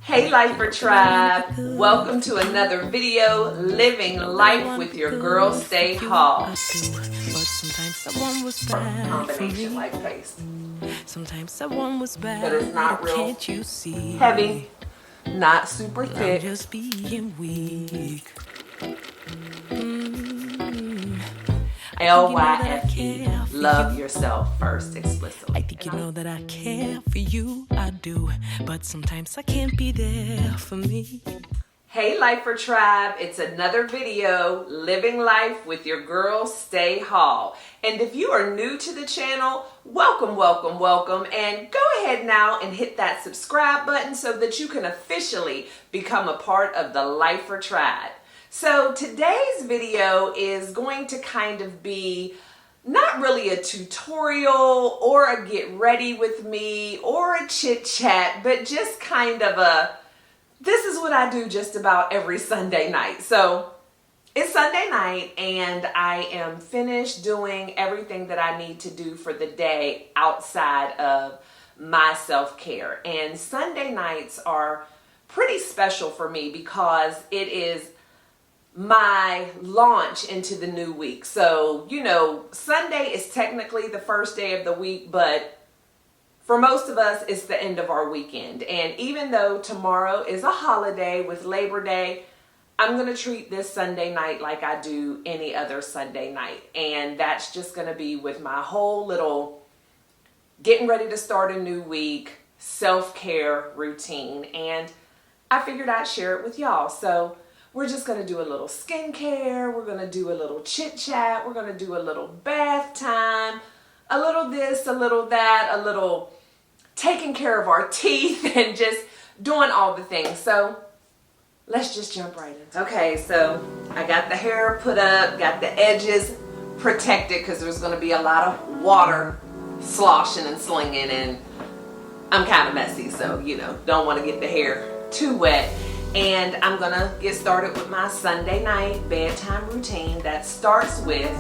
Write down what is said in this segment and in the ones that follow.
Hey Lifer Tribe, welcome to another video, Living Life with your girl Stay Hall. Combination like paste. Sometimes someone was bad, but it's not real can't you see? heavy, not super thick. I'm just being weak. LYFE, love yourself first explicitly. I think you know that I care for you, I do, but sometimes I can't be there for me. Hey Lifer Tribe, it's another video, Living Life with your girl Stay Hall. And if you are new to the channel, welcome, welcome, welcome. And go ahead now and hit that subscribe button so that you can officially become a part of the Lifer Tribe. So today's video is going to kind of be not really a tutorial or a get ready with me or a chit chat, but just kind of a, this is what I do just about every Sunday night. So it's Sunday night and I am finished doing everything that I need to do for the day outside of my self-care. And Sunday nights are pretty special for me because it is my launch into the new week. So, you know, Sunday is technically the first day of the week, but for most of us, it's the end of our weekend. And even though tomorrow is a holiday with Labor Day, I'm going to treat this Sunday night like I do any other Sunday night. And that's just going to be with my whole little getting ready to start a new week, self-care routine. And I figured I'd share it with y'all. So we're just going to do a little skincare. We're going to do a little chit chat. We're going to do a little bath time, a little this, a little that, a little taking care of our teeth and just doing all the things. So let's just jump right in. Okay, so I got the hair put up, got the edges protected because there's going to be a lot of water sloshing and slinging, and I'm kind of messy, so you know, don't want to get the hair too wet. And I'm gonna get started with my Sunday night bedtime routine that starts with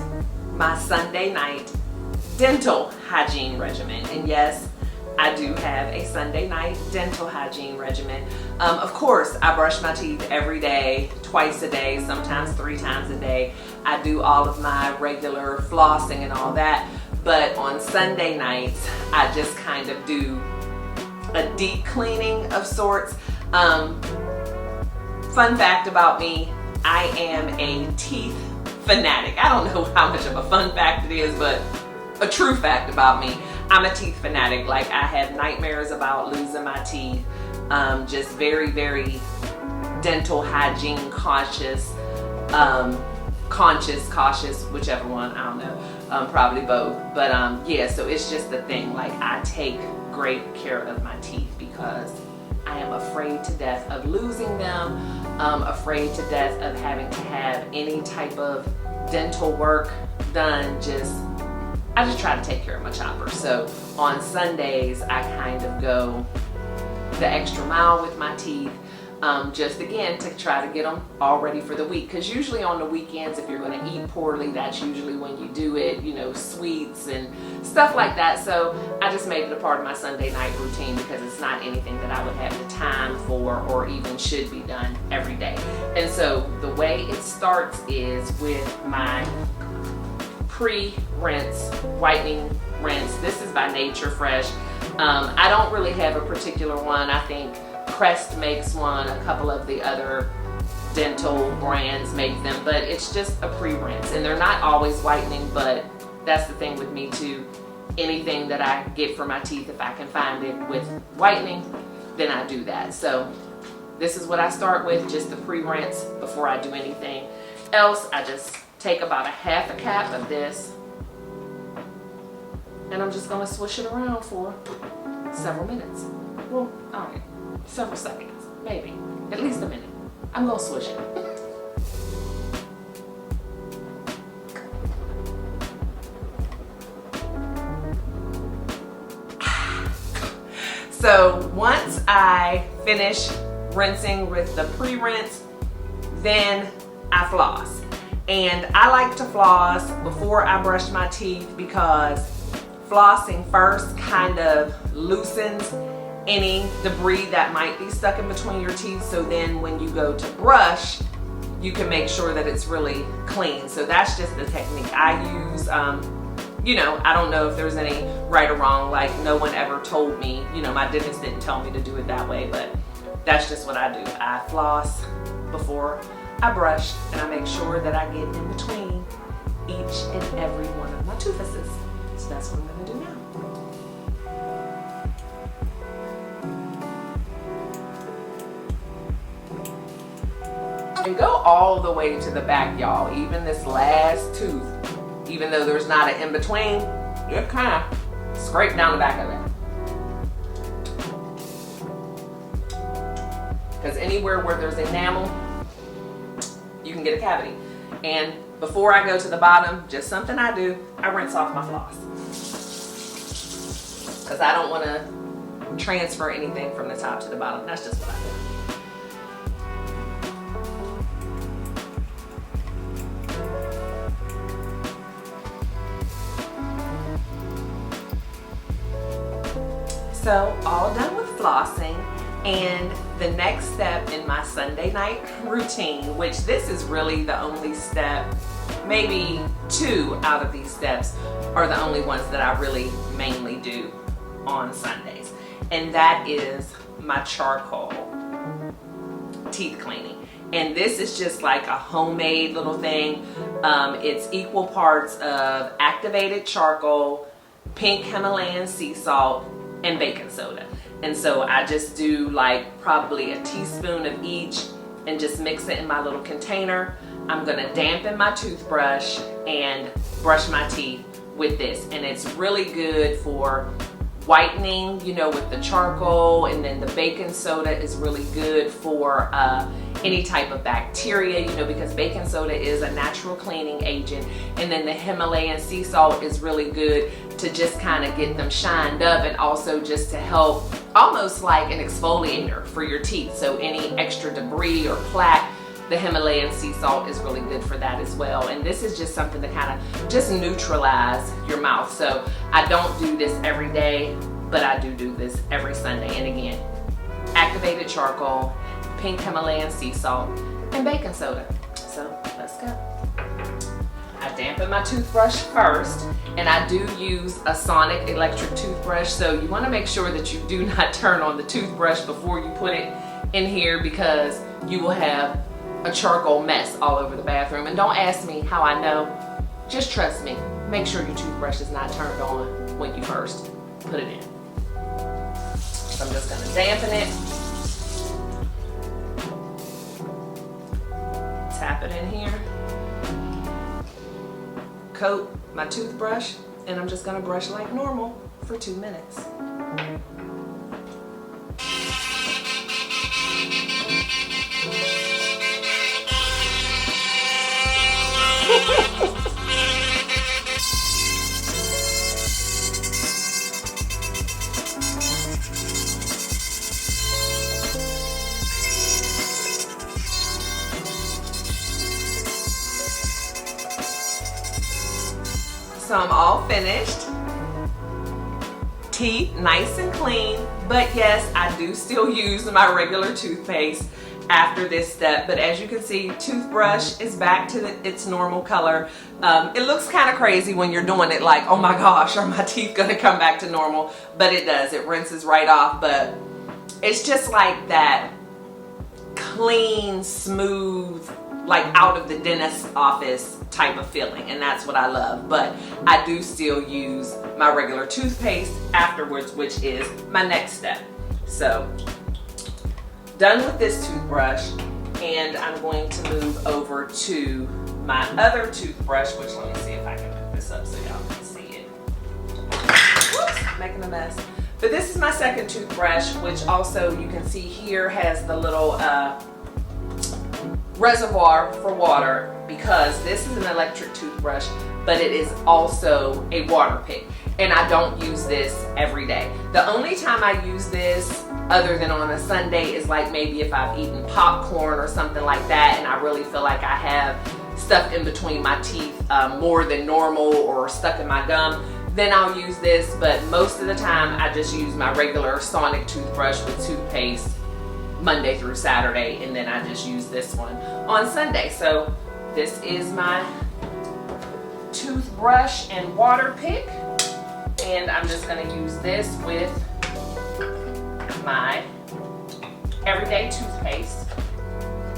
my Sunday night dental hygiene regimen. And yes, I do have a Sunday night dental hygiene regimen. Of course, I brush my teeth every day, twice a day, sometimes 3 times a day. I do all of my regular flossing and all that. But on Sunday nights, I just kind of do a deep cleaning of sorts. Fun fact about me, I am a teeth fanatic. I don't know how much of a fun fact it is, but a true fact about me, I'm a teeth fanatic. Like, I have nightmares about losing my teeth. Just very, very dental hygiene cautious, cautious, whichever one, I don't know, probably both. But yeah, so it's just the thing. Like, I take great care of my teeth because I am afraid to death of losing them, afraid to death of having to have any type of dental work done. I just try to take care of my chopper. So on Sundays, I kind of go the extra mile with my teeth, just again to try to get them all ready for the week. Because usually on the weekends, if you're going to eat poorly, that's usually when you do it, you know, sweets and stuff like that. So I just made it a part of my Sunday night routine because it's not anything that I would have the time for or even should be done every day. And so the way it starts is with my pre-rinse whitening rinse. This is by Nature Fresh. I don't really have a particular one. I think Crest makes one, a couple of the other dental brands make them, but it's just a pre-rinse and they're not always whitening, but that's the thing with me too. Anything that I get for my teeth, if I can find it with whitening, then I do that. So this is what I start with, just the pre-rinse before I do anything else. I just take about a half a cap of this and I'm just gonna swish it around for several minutes. Well, all right, several seconds, maybe, at least a minute. I'm gonna swish it. So once I finish rinsing with the pre-rinse, then I floss. And I like to floss before I brush my teeth because flossing first kind of loosens any debris that might be stuck in between your teeth, so then when you go to brush, you can make sure that it's really clean. So that's just the technique I use. You know, I don't know if there's any right or wrong, like no one ever told me, you know, my dentist didn't tell me to do it that way, but that's just what I do. I floss before I brush, and I make sure that I get in between each and every one of my toothpieces. So that's what I'm gonna do now. And go all the way to the back, y'all. Even this last tooth, even though there's not an in-between, you kind of scrape down the back of it. Because anywhere where there's enamel, you can get a cavity. And before I go to the bottom, just something I do, I rinse off my floss. Because I don't want to transfer anything from the top to the bottom. That's just what I do. So all done with flossing, and the next step in my Sunday night routine, which this is really the only step, maybe 2 out of these steps are the only ones that I really mainly do on Sundays, and that is my charcoal teeth cleaning. And this is just like a homemade little thing. It's equal parts of activated charcoal, pink Himalayan sea salt, and baking soda. And so I just do like probably a teaspoon of each and just mix it in my little container. I'm gonna dampen my toothbrush and brush my teeth with this. And it's really good for whitening, you know, with the charcoal, and then the baking soda is really good for any type of bacteria, you know, because baking soda is a natural cleaning agent, and then the Himalayan sea salt is really good to just kind of get them shined up, and also just to help almost like an exfoliator for your teeth. So any extra debris or plaque, the Himalayan sea salt is really good for that as well. And this is just something to kind of just neutralize your mouth. So I don't do this every day, but I do this every Sunday. And again, activated charcoal, pink Himalayan sea salt, and baking soda. So let's go. I dampen my toothbrush first, and I do use a sonic electric toothbrush. So you want to make sure that you do not turn on the toothbrush before you put it in here, because you will have a charcoal mess all over the bathroom. And don't ask me how I know, just trust me. Make sure your toothbrush is not turned on when you first put it in. So I'm just gonna dampen it, tap it in here, coat my toothbrush, and I'm just gonna brush like normal for 2 minutes. So I'm all finished. Teeth nice and clean, but yes, I do still use my regular toothpaste after this step. But as you can see, toothbrush is back to its normal color. It looks kind of crazy when you're doing it, like, oh my gosh, are my teeth gonna come back to normal? But it does, it rinses right off. But it's just like that clean, smooth, like out of the dentist's office type of feeling, and that's what I love. But I do still use my regular toothpaste afterwards, which is my next step. So done with this toothbrush, and I'm going to move over to my other toothbrush, which, let me see if I can put this up so y'all can see it. Whoops, making a mess. But this is my second toothbrush, which also you can see here has the little reservoir for water, because this is an electric toothbrush, but it is also a water pick, and I don't use this every day. The only time I use this other than on a Sunday is like maybe if I've eaten popcorn or something like that, and I really feel like I have stuff in between my teeth more than normal, or stuck in my gum. then I'll use this, but most of the time I just use my regular sonic toothbrush with toothpaste Monday through Saturday, and then I just use this one on Sunday. So this is my toothbrush and water pick, and I'm just going to use this with my everyday toothpaste.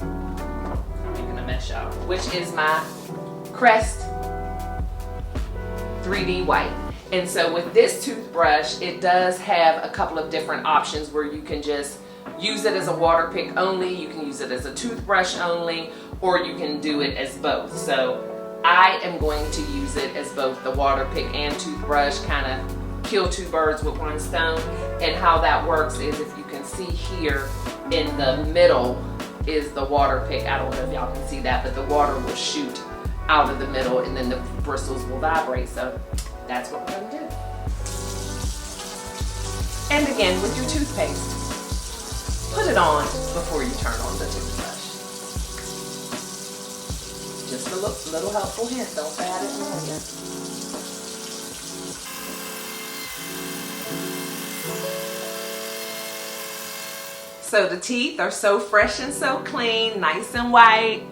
I'm making a mess, y'all, which is my Crest 3D White. And so with this toothbrush, it does have a couple of different options where you can just use it as a water pick only, you can use it as a toothbrush only, or you can do it as both. So I am going to use it as both the water pick and toothbrush, kind of kill two birds with one stone. And how that works is, if you can see here in the middle is the water pick. I don't know if y'all can see that, but the water will shoot out of the middle and then the bristles will vibrate. So that's what we're going to do. And again, with your toothpaste, put it on before you turn on the toothbrush. Just a little helpful hint, don't say I didn't warn you. So the teeth are so fresh and so clean, nice and white.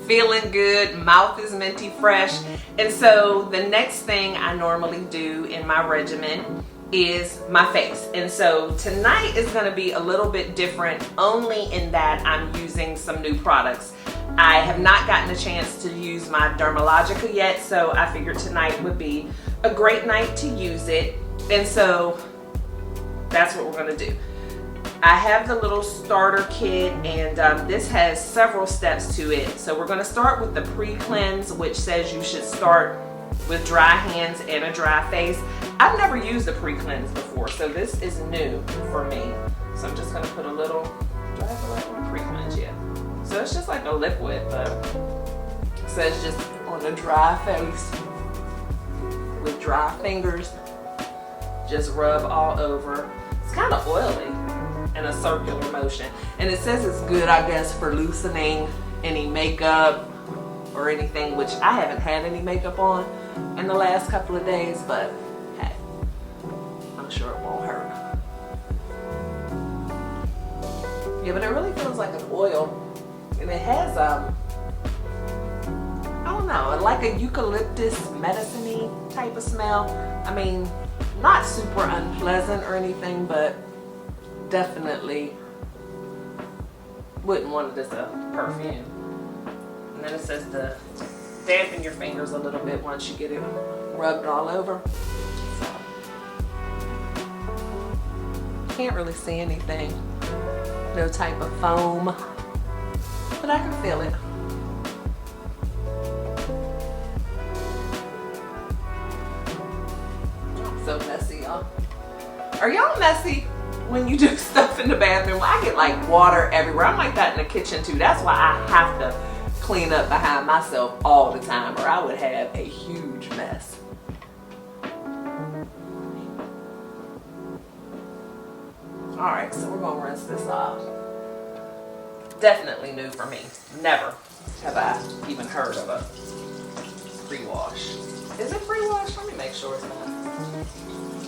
Feeling good, mouth is minty fresh. And so the next thing I normally do in my regimen is my face. And so tonight is going to be a little bit different, only in that I'm using some new products. I have not gotten a chance to use my Dermalogica yet, so I figured tonight would be a great night to use it. And so that's what we're going to do. I have the little starter kit, and this has several steps to it. So we're going to start with the pre-cleanse, which says you should start with dry hands and a dry face. I've never used a pre-cleanse before, so this is new for me. So I'm just going to put a little, do I have the right one? Pre-cleanse, yeah. So it's just like a liquid, but it says just on a dry face with dry fingers. Just rub all over. It's kind of oily in a circular motion. And it says it's good, I guess, for loosening any makeup or anything, which I haven't had any makeup on in the last couple of days, but hey, I'm sure it won't hurt. Yeah, but it really feels like an oil. And it has, I don't know, like a eucalyptus medicine-y type of smell. I mean, not super unpleasant or anything, but definitely wouldn't want it as a perfume. And then it says to dampen your fingers a little bit once you get it rubbed all over. So, can't really see anything. No type of foam, but I can feel it. I'm so messy, y'all. Are y'all messy when you do stuff in the bathroom? I get like water everywhere. I'm like that in the kitchen too. That's why I have to clean up behind myself all the time, or I would have a huge mess. All right, so we're gonna rinse this off. Definitely new for me. Never have I even heard of a pre-wash. Is it pre-wash? Let me make sure it's not.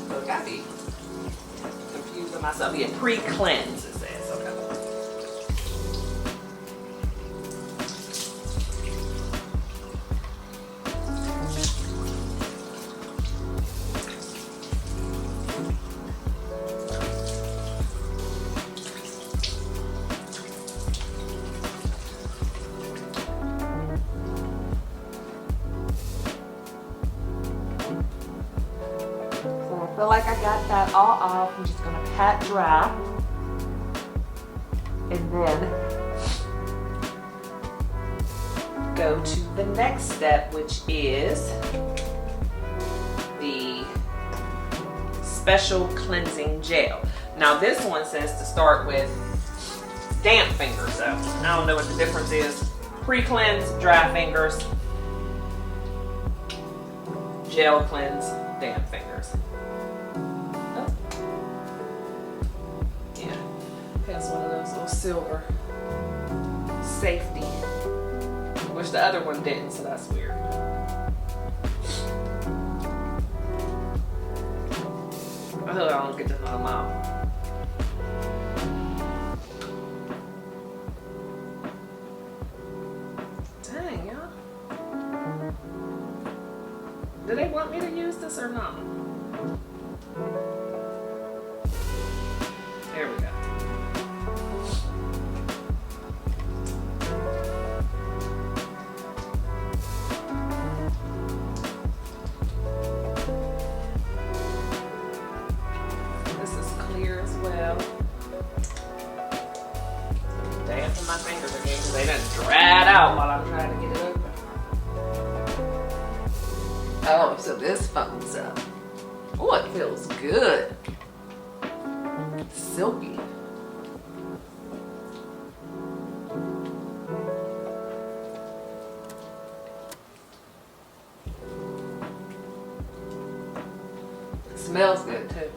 Look, I be confusing myself. Yeah, pre-cleanse it says. Okay. I feel like I got that all off. I'm just gonna pat dry, and then go to the next step, which is the special cleansing gel. Now this one says to start with damp fingers, so I don't know what the difference is. Pre-cleanse, dry fingers, gel cleanse, damp fingers. Has one of those little silver safety, which the other one didn't, so that's weird. hope I don't get this on my mouth. Dang, y'all. Do they want me to use this or not? There we go. This is clear as well. Dampen my fingers again because they done dried out while I'm trying to get it open. Oh, so this foams up. Oh, it feels good. Silky. It smells good too.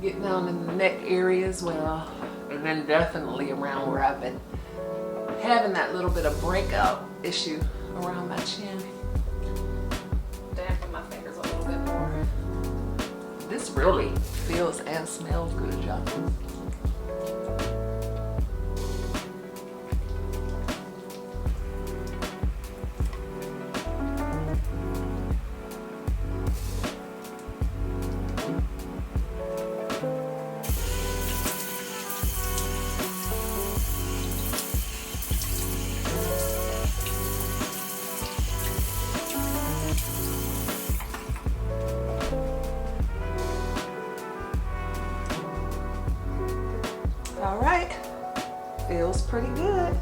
Get down in the neck area as well, and then definitely around where I've been having that little bit of breakout issue around my chin. Dampen my fingers a little bit more. This really feels and smells good, y'all. All right, feels pretty good.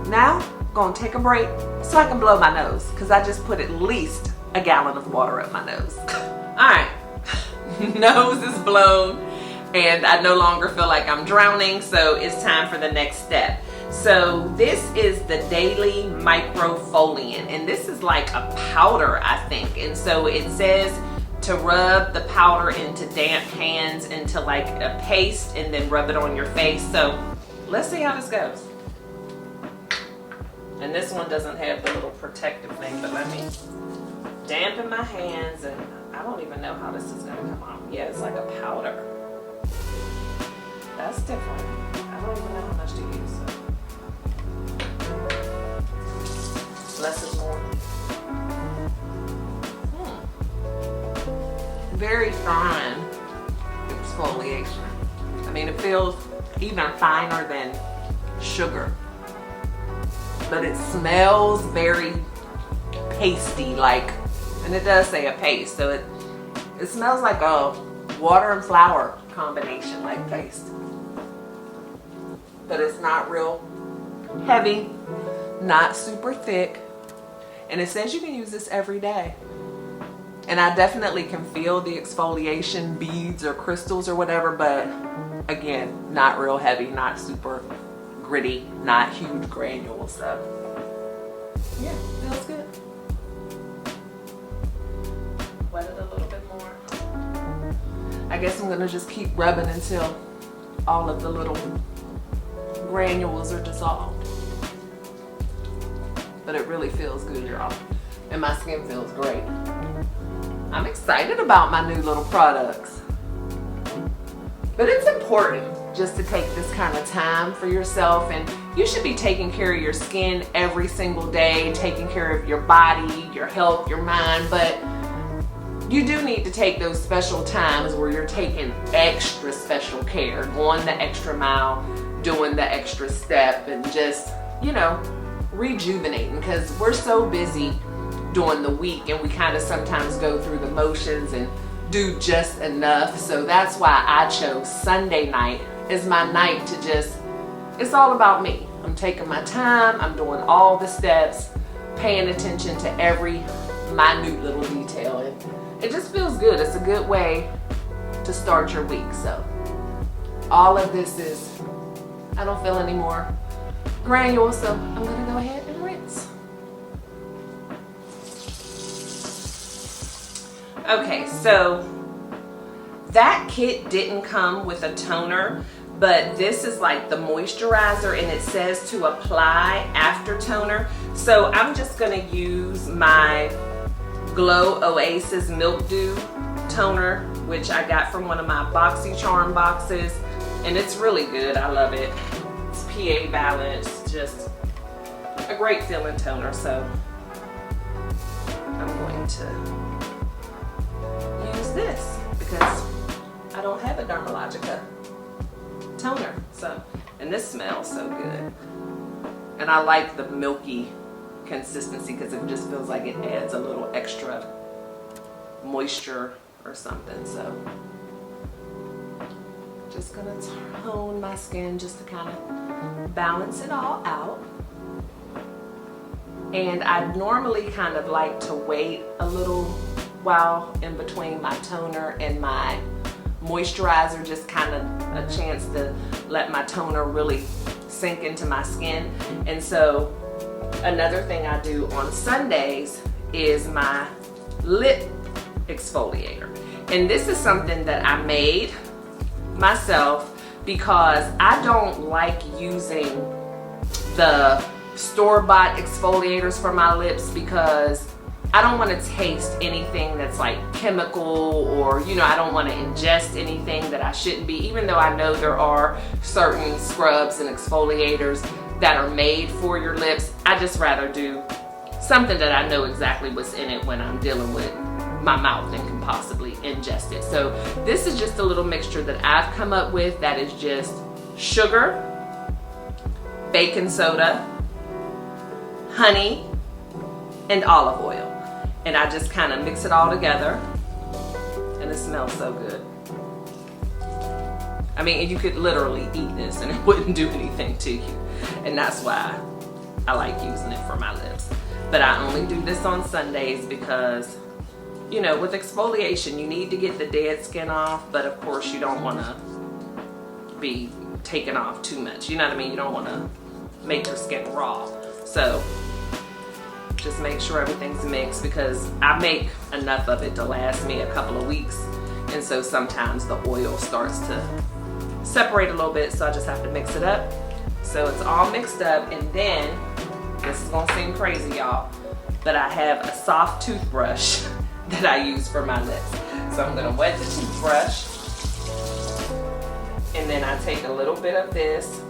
Now, I'm gonna take a break so I can blow my nose because I just put at least a gallon of water up my nose. All right, nose is blown and I no longer feel like I'm drowning, so it's time for the next step. So this is the Daily Microfoliant, and this is like a powder, I think. And so it says to rub the powder into damp hands into like a paste and then rub it on your face. So let's see how this goes. And this one doesn't have the little protective thing, but let me dampen my hands, and I don't even know how this is gonna come out. Yeah, it's like a powder. That's different. I don't even know how much to use. So. Less is more. Very fine exfoliation. I mean, it feels even finer than sugar, but it smells very pasty, like, and it does say a paste, so it smells like a water and flour combination, like paste, but it's not real heavy, not super thick, and it says you can use this every day. And I definitely can feel the exfoliation beads or crystals or whatever, but again, not real heavy, not super gritty, not huge granules. So yeah, feels good. Wet it a little bit more. I guess I'm gonna just keep rubbing until all of the little granules are dissolved. But it really feels good, y'all. And my skin feels great. I'm excited about my new little products. But it's important just to take this kind of time for yourself, and you should be taking care of your skin every single day, taking care of your body, your health, your mind, but you do need to take those special times where you're taking extra special care, going the extra mile, doing the extra step, and just, you know, rejuvenating, because we're so busy during the week and we kind of sometimes go through the motions and do just enough. So that's why I chose Sunday night as my night to just, it's all about me. I'm taking my time, I'm doing all the steps, paying attention to every minute little detail, and it just feels good. It's a good way to start your week. So all of this is, I don't feel any more granules, so I'm gonna go ahead and rinse. Okay, so that kit didn't come with a toner, but this is like the moisturizer, and it says to apply after toner. So I'm just gonna use my Glow Oasis Milk Dew toner, which I got from one of my BoxyCharm boxes, and it's really good. I love it. It's pH balanced, just a great feeling toner. So I'm going to use this because I don't have a Dermalogica toner. So, and this smells so good. And I like the milky consistency because it just feels like it adds a little extra moisture or something. So just gonna tone my skin just to kind of balance it all out. And I normally kind of like to wait a little while in between my toner and my moisturizer, just kind of a chance to let my toner really sink into my skin. And so another thing I do on Sundays is my lip exfoliator. And this is something that I made myself because I don't like using the store-bought exfoliators for my lips because I don't want to taste anything that's like chemical, or I don't want to ingest anything that I shouldn't be, even though I know there are certain scrubs and exfoliators that are made for your lips. I just rather do something that I know exactly what's in it when I'm dealing with my mouth and can possibly ingest it. So this is just a little mixture that I've come up with that is just sugar, baking soda, honey, and olive oil. And I just kind of mix it all together, and it smells so good. I mean, you could literally eat this and it wouldn't do anything to you. And that's why I like using it for my lips. But I only do this on Sundays because, with exfoliation, you need to get the dead skin off, but of course you don't want to be taking off too much. You know what I mean? You don't want to make your skin raw. So just make sure everything's mixed because I make enough of it to last me a couple of weeks. And so sometimes the oil starts to separate a little bit, so I just have to mix it up. So it's all mixed up, and then, this is gonna seem crazy, y'all, but I have a soft toothbrush that I use for my lips. So I'm gonna wet the toothbrush, and then I take a little bit of this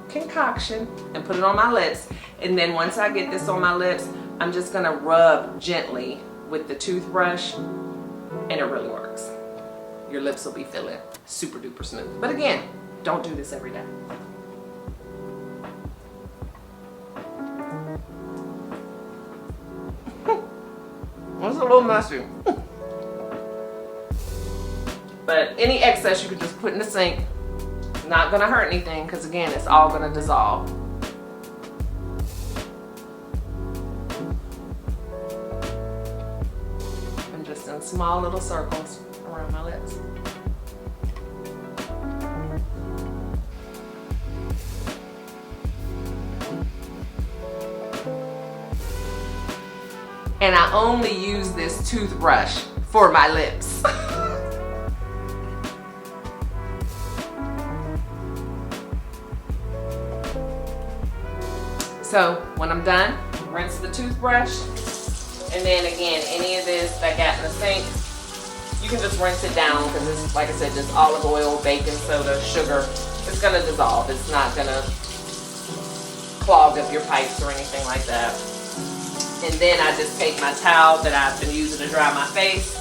concoction and put it on my lips. And then once I get this on my lips, I'm just gonna rub gently with the toothbrush, and it really works. Your lips will be feeling super duper smooth. But again, don't do this every day. It's a little messy. But any excess you can just put in the sink. It's not gonna hurt anything because again, it's all gonna dissolve. And just in small little circles around my lips. And I only use this toothbrush for my lips. So when I'm done, rinse the toothbrush. And then again, any of this that got in the sink, you can just rinse it down because it's, like I said, just olive oil, baking soda, sugar. It's gonna dissolve. It's not gonna clog up your pipes or anything like that. And then I just take my towel that I've been using to dry my face,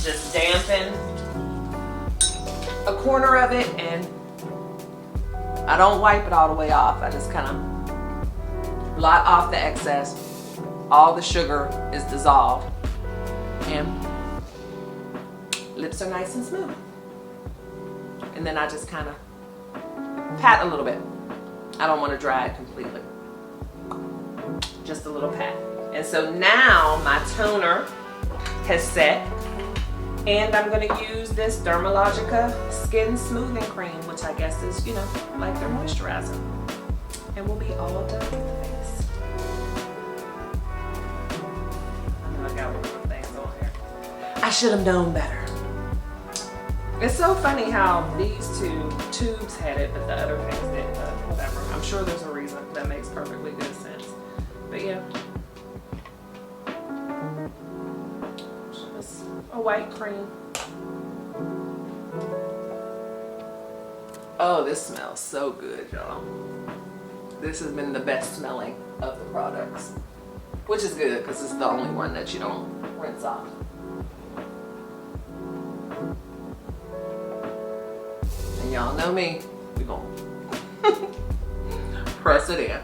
just dampen a corner of it, and I don't wipe it all the way off. I just kind of blot off the excess. All the sugar is dissolved, and lips are nice and smooth. And then I just kind of pat a little bit. I don't want to dry it completely. Just a little pat. And so now my toner has set, and I'm going to use this Dermalogica Skin Smoothing Cream, which I guess is, like their moisturizer. And we'll be all done with the face. I know I got one of the things on here. I should have known better. It's so funny how these two tubes had it, but the other things didn't, but whatever. I'm sure there's a reason that makes perfectly good sense. But yeah. a white cream. Oh, this smells so good, y'all. This has been the best smelling of the products, which is good because it's the only one that you don't rinse off. And y'all know me, we're gonna press it in.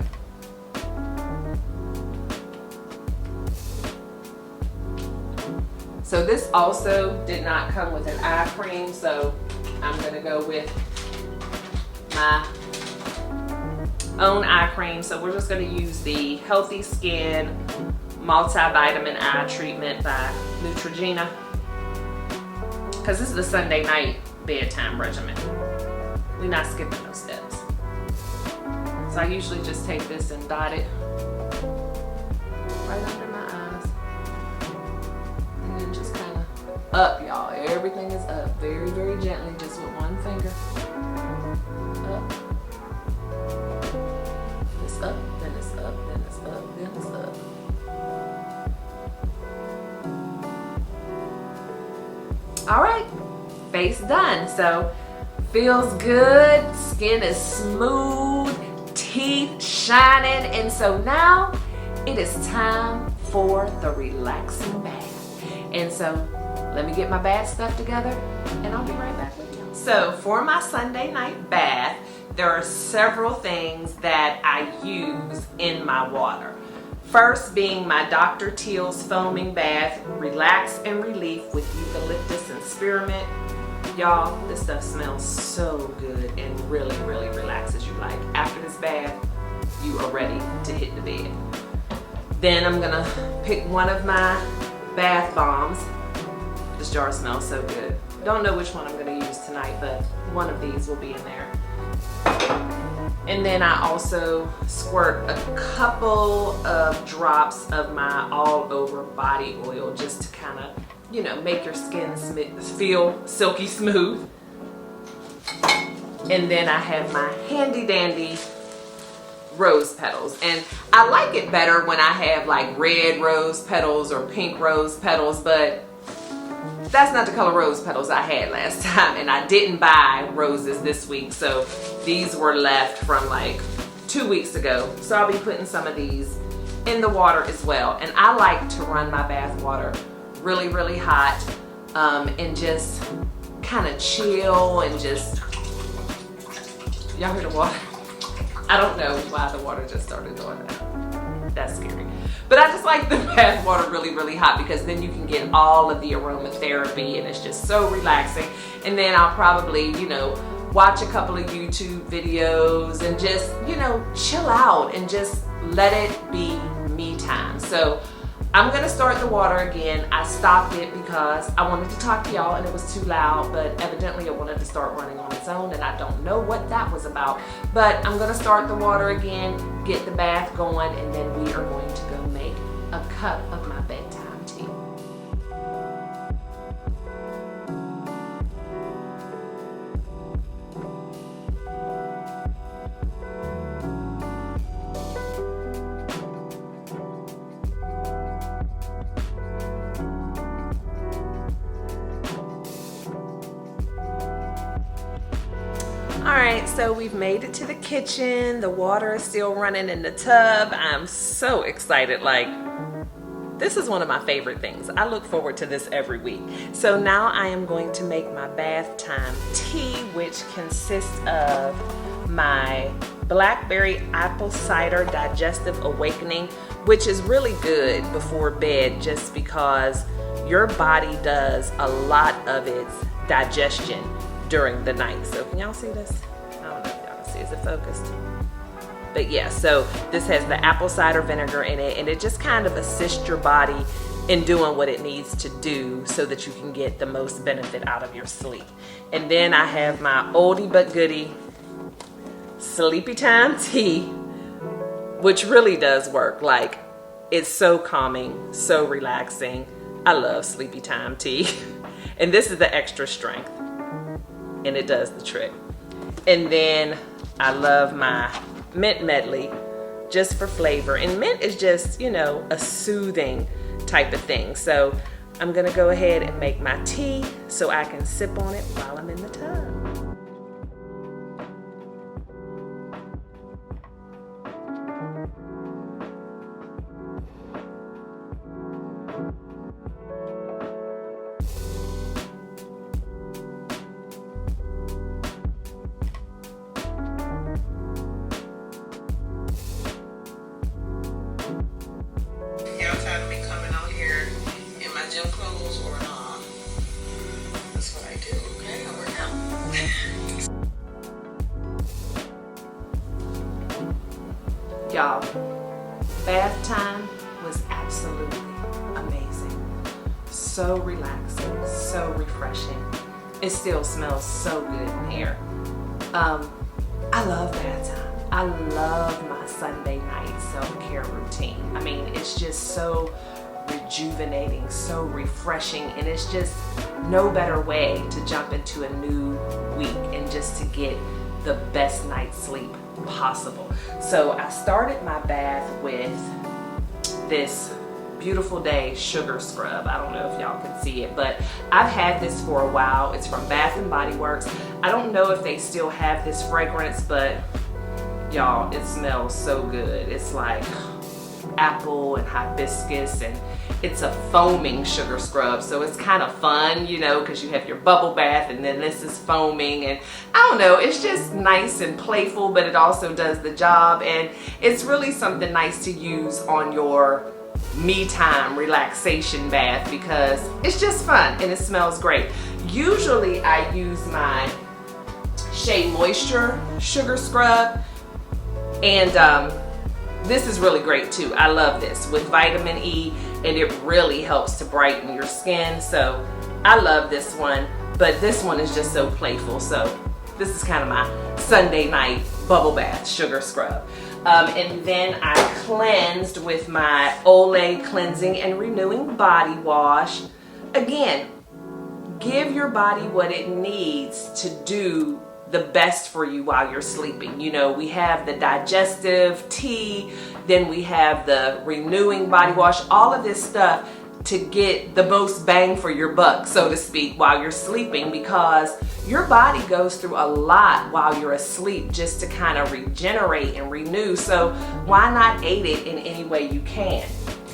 So this also did not come with an eye cream, so I'm gonna go with my own eye cream. So we're just gonna use the Healthy Skin Multivitamin Eye Treatment by Neutrogena, because this is the Sunday night bedtime regimen. We're not skipping those steps. So I usually just take this and dot it right under my eyes. And then just kind of up, y'all. Everything is up. Very, very gently, just with one finger. Up. It's up, then it's up, then it's up, then it's up. All right, face done. So feels good, skin is smooth, teeth shining, and so now it is time for the relaxing bath. And so let me get my bath stuff together and I'll be right back with you. So for my Sunday night bath, there are several things that I use in my water. First being my Dr. Teal's foaming bath, relax and relief with eucalyptus and spearmint. Y'all, this stuff smells so good and really, really relaxes you. Like after this bath, you are ready to hit the bed. Then I'm gonna pick one of my bath bombs. This jar smells so good. Don't know which one I'm gonna use tonight, but one of these will be in there. And then I also squirt a couple of drops of my all over body oil just to kind of, you know, make your skin feel silky smooth. And then I have my handy dandy rose petals. And I like it better when I have like red rose petals or pink rose petals, but that's not the color rose petals I had last time, and I didn't buy roses this week, so these were left from like 2 weeks ago. So I'll be putting some of these in the water as well. And I like to run my bath water really, really hot and just kind of chill and just, y'all hear the water? I don't know why the water just started doing that. That's scary. But I just like the bath water really, really hot because then you can get all of the aromatherapy and it's just so relaxing. And then I'll probably, you know, watch a couple of YouTube videos and just, you know, chill out and just let it be me time. So I'm gonna start the water again. I stopped it because I wanted to talk to y'all and it was too loud, but evidently it wanted to start running on its own and I don't know what that was about. But I'm gonna start the water again, get the bath going, and then we are going to go make a cup of my bedtime tea. Alright, so we've made it to the kitchen. The water is still running in the tub. I'm so excited. Like, this is one of my favorite things. I look forward to this every week. So now I am going to make my bath time tea, which consists of my blackberry apple cider digestive awakening, which is really good before bed just because your body does a lot of its digestion during the night. So can y'all see this? I don't know if y'all can see. Is it focused? But yeah, so this has the apple cider vinegar in it, and it just kind of assists your body in doing what it needs to do so that you can get the most benefit out of your sleep. And then I have my oldie but goodie Sleepytime Tea, which really does work. Like, it's so calming, so relaxing. I love Sleepytime Tea. And this is the extra strength, and it does the trick. And then I love my mint medley just for flavor. And mint is just, you know, a soothing type of thing. So I'm gonna go ahead and make my tea so I can sip on it while I'm in the tub. Y'all tired of me coming out here in my gym clothes or not? That's what I do, okay? I work out. Y'all, bath time was absolutely amazing. So relaxing, so refreshing. It still smells so good in here. I love bath time. I love my Sunday night self-care routine. I mean, it's just so rejuvenating, so refreshing, and it's just no better way to jump into a new week and just to get the best night's sleep possible. So I started my bath with this Beautiful Day sugar scrub. I don't know if y'all can see it, but I've had this for a while. It's from Bath and Body Works. I don't know if they still have this fragrance, but y'all, it smells so good. It's like apple and hibiscus, and it's a foaming sugar scrub, so it's kind of fun, you know, because you have your bubble bath and then this is foaming, and I don't know, it's just nice and playful, but it also does the job, and it's really something nice to use on your me time relaxation bath because it's just fun and it smells great. Usually I use my Shea Moisture sugar scrub, and this is really great too. I love this with vitamin E, and it really helps to brighten your skin. So I love this one, but this one is just so playful. So this is kind of my Sunday night bubble bath sugar scrub. And then I cleansed with my Olay Cleansing and Renewing Body Wash. Again, give your body what it needs to do the best for you while you're sleeping. You know, we have the digestive tea, then we have the renewing body wash, all of this stuff to get the most bang for your buck, so to speak, while you're sleeping, because your body goes through a lot while you're asleep just to kind of regenerate and renew. So why not aid it in any way you can?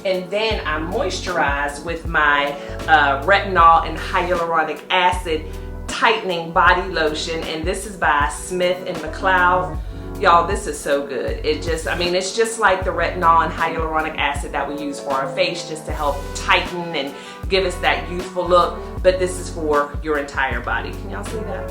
And then I moisturize with my Retinol and Hyaluronic Acid Tightening Body Lotion, and this is by Smith and McLeod. Y'all, this is so good. It just, I mean, it's just like the retinol and hyaluronic acid that we use for our face, just to help tighten and give us that youthful look, but this is for your entire body. Can y'all see that?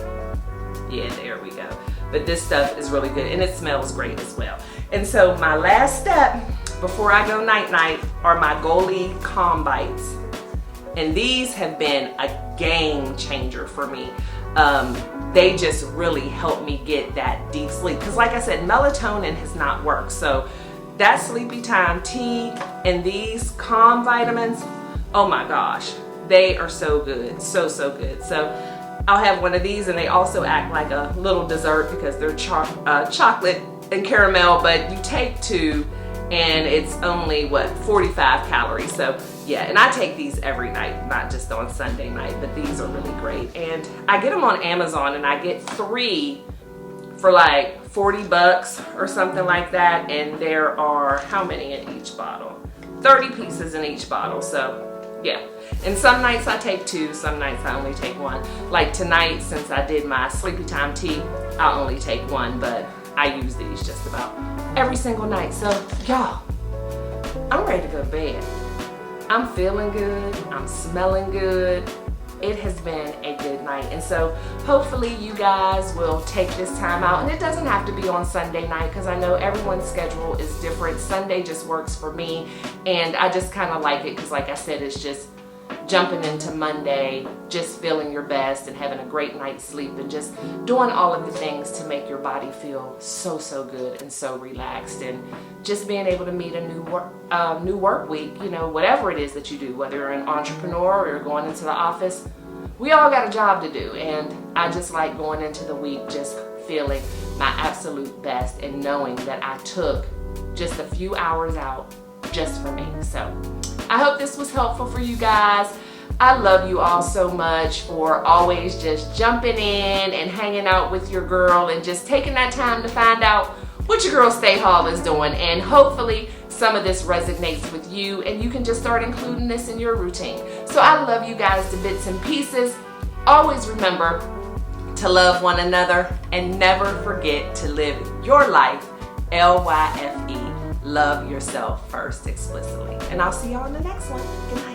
Yeah, there we go. But this stuff is really good, and it smells great as well. And so my last step before I go night-night are my Goli Calm Bites. And these have been a game changer for me. They just really help me get that deep sleep. Because like I said, melatonin has not worked. So that Sleepytime Tea and these calm vitamins, oh my gosh, they are so good. So, so good. So I'll have one of these, and they also act like a little dessert because they're chocolate and caramel, but you take two and it's only, what, 45 calories. So yeah, and I take these every night, not just on Sunday night, but these are really great. And I get them on Amazon, and I get 3 for like 40 bucks or something like that. And there are, how many in each bottle? 30 pieces in each bottle. So yeah, and some nights I take 2, some nights I only take 1. Like tonight, since I did my Sleepytime Tea, I'll only take 1, but I use these just about every single night. So y'all, I'm ready to go to bed. I'm feeling good, I'm smelling good. It has been a good night. And so hopefully you guys will take this time out. And it doesn't have to be on Sunday night, because I know everyone's schedule is different. Sunday just works for me, and I just kind of like it because, like I said, it's just jumping into Monday, just feeling your best and having a great night's sleep and just doing all of the things to make your body feel so, so good and so relaxed, and just being able to meet a new work week, you know, whatever it is that you do, whether you're an entrepreneur or you're going into the office, we all got a job to do. And I just like going into the week just feeling my absolute best and knowing that I took just a few hours out just for me. So I hope this was helpful for you guys. I love you all so much for always just jumping in and hanging out with your girl and just taking that time to find out what your girl Stay Hall is doing. And hopefully some of this resonates with you and you can just start including this in your routine. So I love you guys to bits and pieces. Always remember to love one another and never forget to live your life, LYFE. Love yourself first explicitly. And I'll see y'all in the next one. Good night.